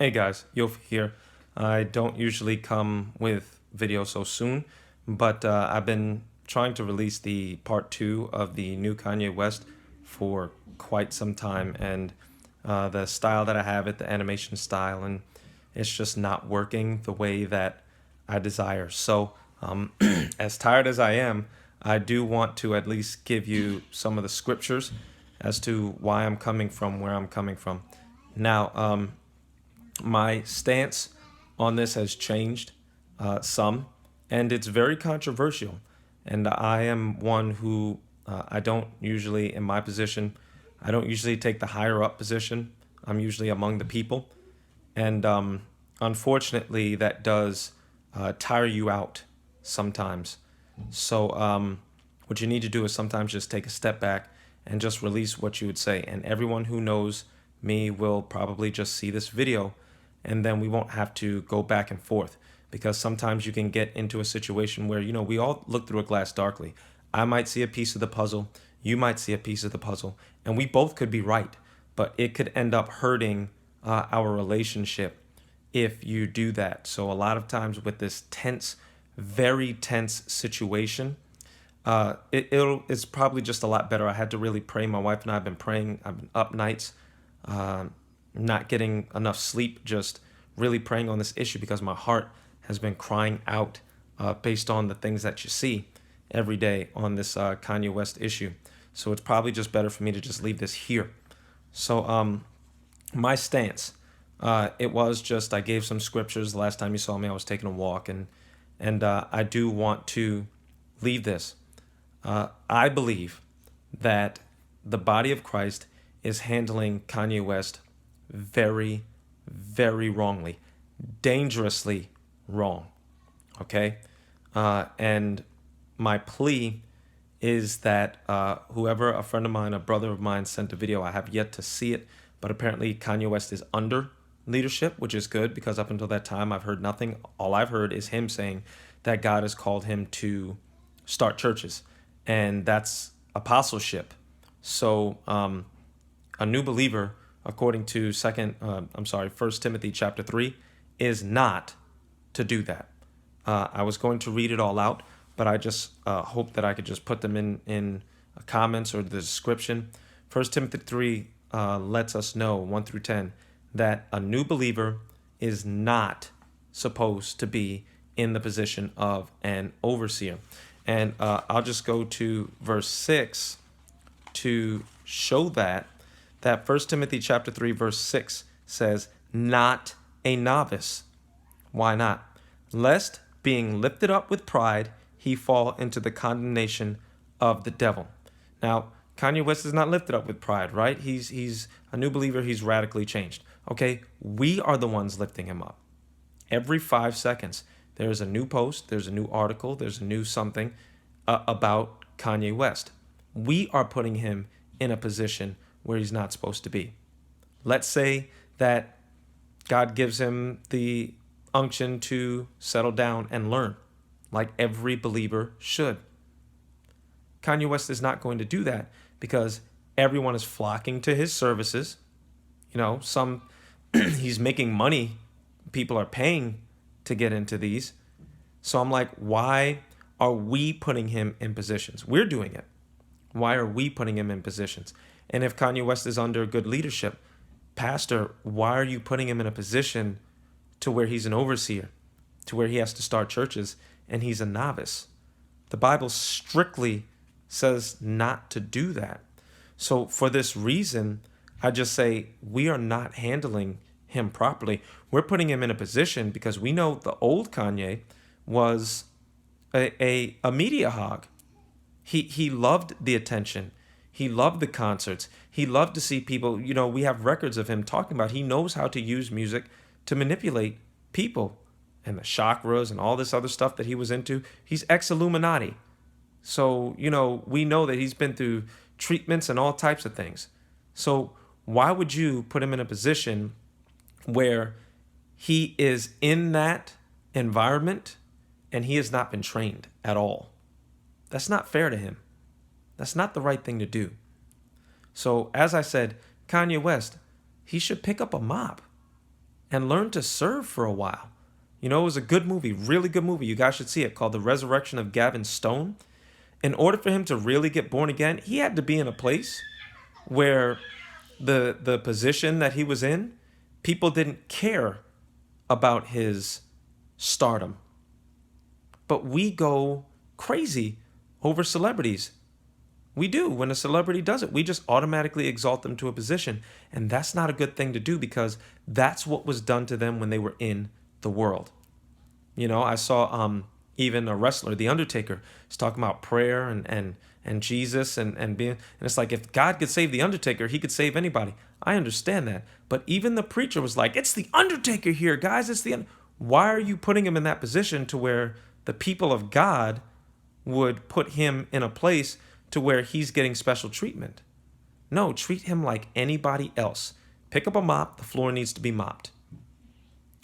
Hey guys, Yophi here. I don't usually come with videos so soon, but I've been trying to release the part two of the new Kanye West for quite some time, and the style that I have it, the animation style, and it's just not working the way that I desire. So, as tired as I am, I do want to at least give you some of the scriptures as to why I'm coming from where I'm coming from. Now, my stance on this has changed some, and it's very controversial. And I am one who I don't usually, in my position, I don't usually take the higher up position. I'm usually among the people. And unfortunately, that does tire you out sometimes. So, what you need to do is sometimes just take a step back and just release what you would say. And everyone who knows me will probably just see this video, and then we won't have to go back and forth, because sometimes you can get into a situation where, we all look through a glass darkly. I might see a piece of the puzzle, you might see a piece of the puzzle, and we both could be right, but it could end up hurting our relationship if you do that. So a lot of times with this tense, very tense situation, it's probably just a lot better. I had to really pray. My wife and I have been praying. I've been up nights, not getting enough sleep, just really praying on this issue, because my heart has been crying out based on the things that you see every day on this Kanye West issue. So it's probably just better for me to just leave this here. So my stance, it was just, I gave some scriptures. The last time you saw me, I was taking a walk, and I do want to leave this. I believe that the body of Christ is handling Kanye West very, very wrongly, dangerously wrong. Okay? And my plea is that whoever, a friend of mine, a brother of mine, sent a video. I have yet to see it, but apparently Kanye West is under leadership, which is good, because up until that time, I've heard nothing. All I've heard is him saying that God has called him to start churches, and that's apostleship. So a new believer, according to First Timothy chapter 3, is not to do that. I was going to read it all out, but I just hope that I could just put them in comments or the description. First Timothy 3 lets us know, 1 through 10, that a new believer is not supposed to be in the position of an overseer. And I'll just go to verse 6 to show that 1 Timothy chapter 3 verse 6 says, not a novice. Why not? Lest being lifted up with pride, he fall into the condemnation of the devil. Now, Kanye West is not lifted up with pride, right? He's a new believer. He's radically changed. Okay, we are the ones lifting him up. Every 5 seconds, there's a new post, there's a new article, there's a new something about Kanye West. We are putting him in a position where he's not supposed to be. Let's say that God gives him the unction to settle down and learn, like every believer should. Kanye West is not going to do that, because everyone is flocking to his services. He's making money. People are paying to get into these. So I'm like, why are we putting him in positions? We're doing it. Why are we putting him in positions? And if Kanye West is under good leadership, Pastor, why are you putting him in a position to where he's an overseer, to where he has to start churches and he's a novice? The Bible strictly says not to do that. So for this reason, I just say we are not handling him properly. We're putting him in a position because we know the old Kanye was a media hog. He loved the attention. He loved the concerts. He loved to see people. We have records of him talking about he knows how to use music to manipulate people, and the chakras and all this other stuff that he was into. He's ex-Illuminati. So, we know that he's been through treatments and all types of things. So why would you put him in a position where he is in that environment and he has not been trained at all? That's not fair to him. That's not the right thing to do. So as I said, Kanye West, he should pick up a mop. and learn to serve for a while. You know, it was a good movie, really good movie. You guys should see it, called The Resurrection of Gavin Stone. In order for him to really get born again, he had to be in a place where the position that he was in, people didn't care about his stardom. But we go crazy over celebrities. We do. When a celebrity does it, we just automatically exalt them to a position. And that's not a good thing to do, because that's what was done to them when they were in the world. You know, I saw even a wrestler, The Undertaker, is talking about prayer and Jesus and being, and it's like, if God could save The Undertaker, he could save anybody. I understand that. But even the preacher was like, it's The Undertaker here, guys. Why are you putting him in that position to where the people of God would put him in a place to where he's getting special treatment? No, treat him like anybody else. Pick up a mop, the floor needs to be mopped.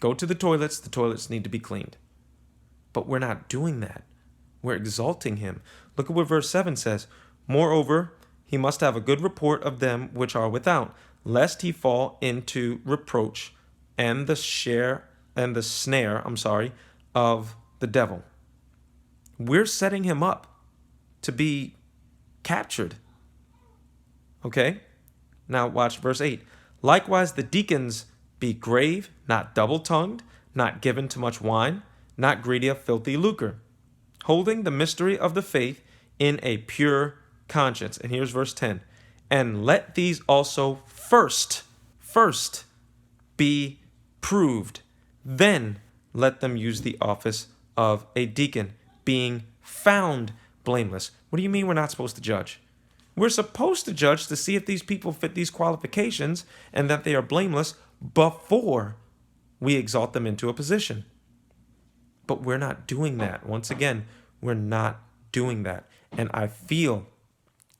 Go to the toilets need to be cleaned. But we're not doing that. We're exalting him. Look at what verse 7 says. Moreover, he must have a good report of them which are without, lest he fall into reproach and the snare of the devil. We're setting him up to be captured. Okay? Now watch verse 8. Likewise, the deacons be grave, not double-tongued, not given to much wine, not greedy of filthy lucre, holding the mystery of the faith in a pure conscience. And here's verse 10. And let these also first be proved. Then let them use the office of a deacon, being found blameless. What do you mean we're not supposed to judge? We're supposed to judge to see if these people fit these qualifications and that they are blameless before we exalt them into a position. But we're not doing that. Once again, we're not doing that. And I feel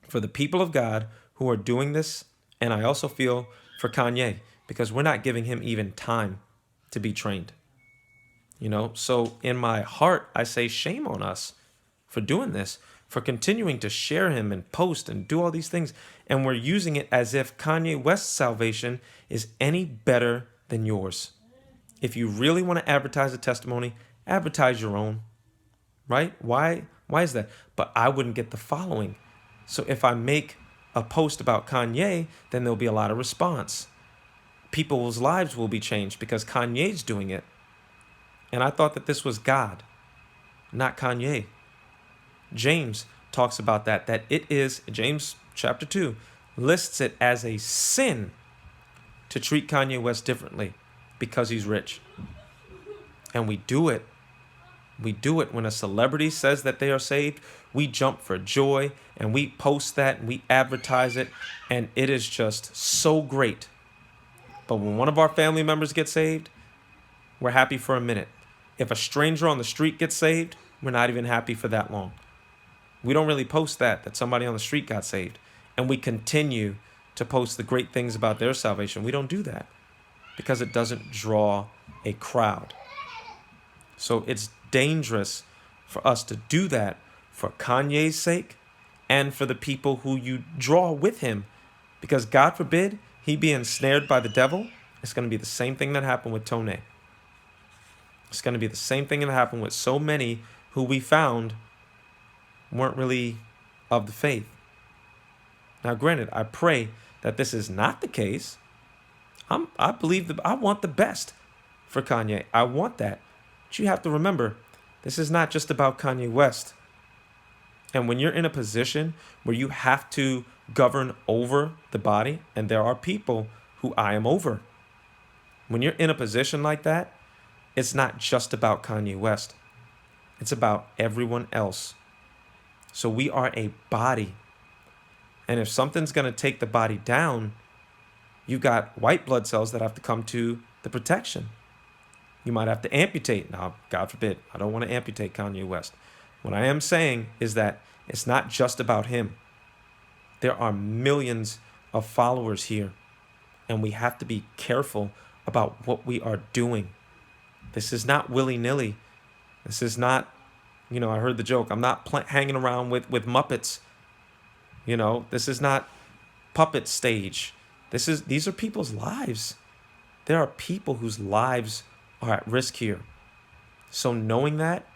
for the people of God who are doing this, and I also feel for Kanye, because we're not giving him even time to be trained. You know, so in my heart, I say shame on us for doing this, for continuing to share him and post and do all these things. And we're using it as if Kanye West's salvation is any better than yours. If you really want to advertise a testimony, advertise your own, right? Why is that? But I wouldn't get the following. So if I make a post about Kanye, then there'll be a lot of response. People's lives will be changed because Kanye's doing it. And I thought that this was God, not Kanye. James talks about that it is, James chapter 2, lists it as a sin to treat Kanye West differently because he's rich. And we do it. We do it when a celebrity says that they are saved. We jump for joy and we post that and we advertise it. And it is just so great. But when one of our family members gets saved, we're happy for a minute. If a stranger on the street gets saved, we're not even happy for that long. We don't really post that somebody on the street got saved. And we continue to post the great things about their salvation. We don't do that because it doesn't draw a crowd. So it's dangerous for us to do that for Kanye's sake and for the people who you draw with him. Because God forbid he be ensnared by the devil. It's going to be the same thing that happened with Tone. It's going to be the same thing that happened with so many who we found weren't really of the faith. Now, granted, I pray that this is not the case. I believe that I want the best for Kanye. I want that. But you have to remember, this is not just about Kanye West. And when you're in a position where you have to govern over the body, and there are people who I am over. When you're in a position like that, it's not just about Kanye West. It's about everyone else. So we are a body. And if something's going to take the body down, you got white blood cells that have to come to the protection. You might have to amputate. Now, God forbid, I don't want to amputate Kanye West. What I am saying is that it's not just about him. There are millions of followers here, and we have to be careful about what we are doing. This is not willy-nilly. This is not, I heard the joke. I'm not hanging around with Muppets. This is not puppet stage. These are people's lives. There are people whose lives are at risk here. So knowing that,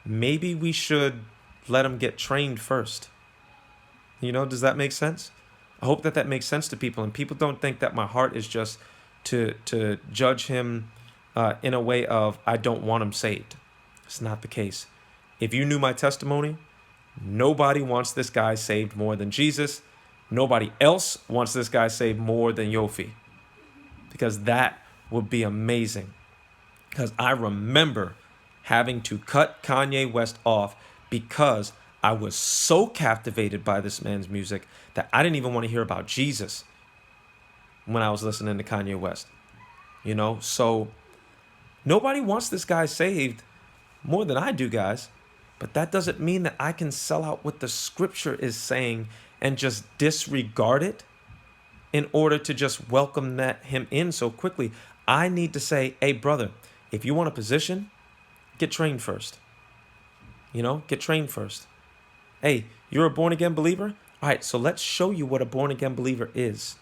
maybe we should let them get trained first. Does that make sense? I hope that makes sense to people, and people don't think that my heart is just to judge him in a way of I don't want him saved. It's not the case. If you knew my testimony, nobody wants this guy saved more than Jesus. Nobody else wants this guy saved more than Yophi, because that would be amazing. Because I remember having to cut Kanye West off because I was so captivated by this man's music that I didn't even want to hear about Jesus when I was listening to Kanye West. So nobody wants this guy saved more than I do, guys. But that doesn't mean that I can sell out what the scripture is saying and just disregard it in order to just welcome him in so quickly. I need to say, hey, brother, if you want a position, get trained first. Get trained first. Hey, you're a born-again believer? All right, so let's show you what a born-again believer is.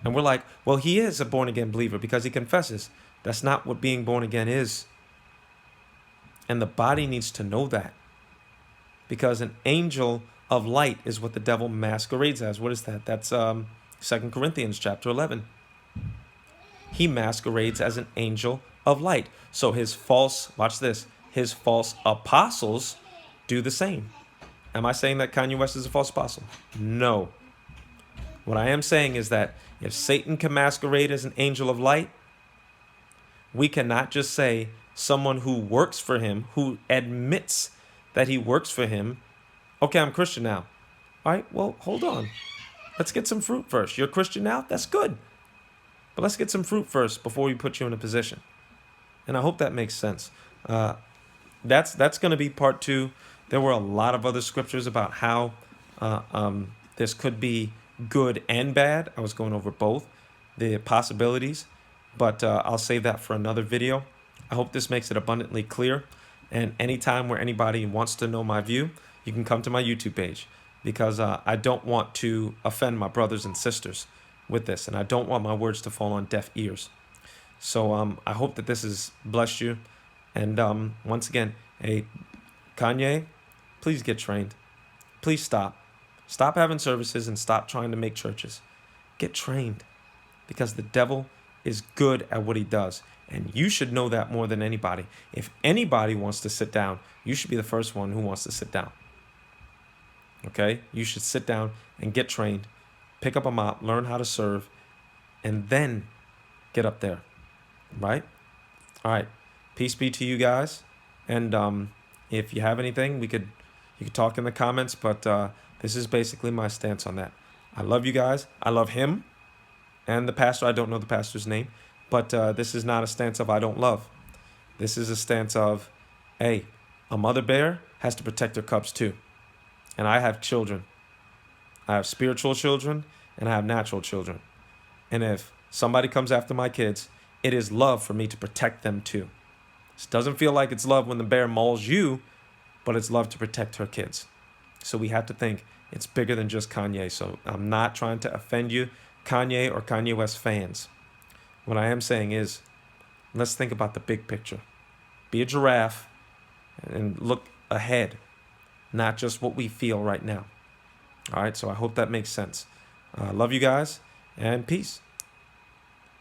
And we're like, well, he is a born-again believer because he confesses. That's not what being born again is. And the body needs to know that. Because an angel of light is what the devil masquerades as. What is that? That's 2 Corinthians chapter 11. He masquerades as an angel of light. So watch this, his false apostles do the same. Am I saying that Kanye West is a false apostle? No. What I am saying is that if Satan can masquerade as an angel of light, we cannot just say someone who works for him, who admits that he works for him, okay, I'm Christian now. All right, well, hold on. Let's get some fruit first. You're a Christian now? That's good. But let's get some fruit first before we put you in a position. And I hope that makes sense. That's going to be part 2. There were a lot of other scriptures about how this could be good and bad. I was going over both, the possibilities. But I'll save that for another video. I hope this makes it abundantly clear. And anytime where anybody wants to know my view, you can come to my YouTube page. Because I don't want to offend my brothers and sisters with this. And I don't want my words to fall on deaf ears. So I hope that this has blessed you. And once again, hey, Kanye, please get trained. Please stop. Stop having services and stop trying to make churches. Get trained. Because the devil is good at what he does. And you should know that more than anybody. If anybody wants to sit down, you should be the first one who wants to sit down. Okay? You should sit down and get trained. Pick up a mop, learn how to serve, and then get up there. Right? All right. Peace be to you guys. And if you have anything, you could talk in the comments, but this is basically my stance on that. I love you guys. I love him and the pastor. I don't know the pastor's name, but this is not a stance of I don't love. This is a stance of, hey, a mother bear has to protect her cubs too. And I have children. I have spiritual children and I have natural children. And if somebody comes after my kids, it is love for me to protect them too. It doesn't feel like it's love when the bear mauls you, but it's love to protect her kids. So we have to think it's bigger than just Kanye. So I'm not trying to offend you, Kanye or Kanye West fans. What I am saying is, let's think about the big picture. Be a giraffe and look ahead, not just what we feel right now. All right, so I hope that makes sense. Love you guys, and peace.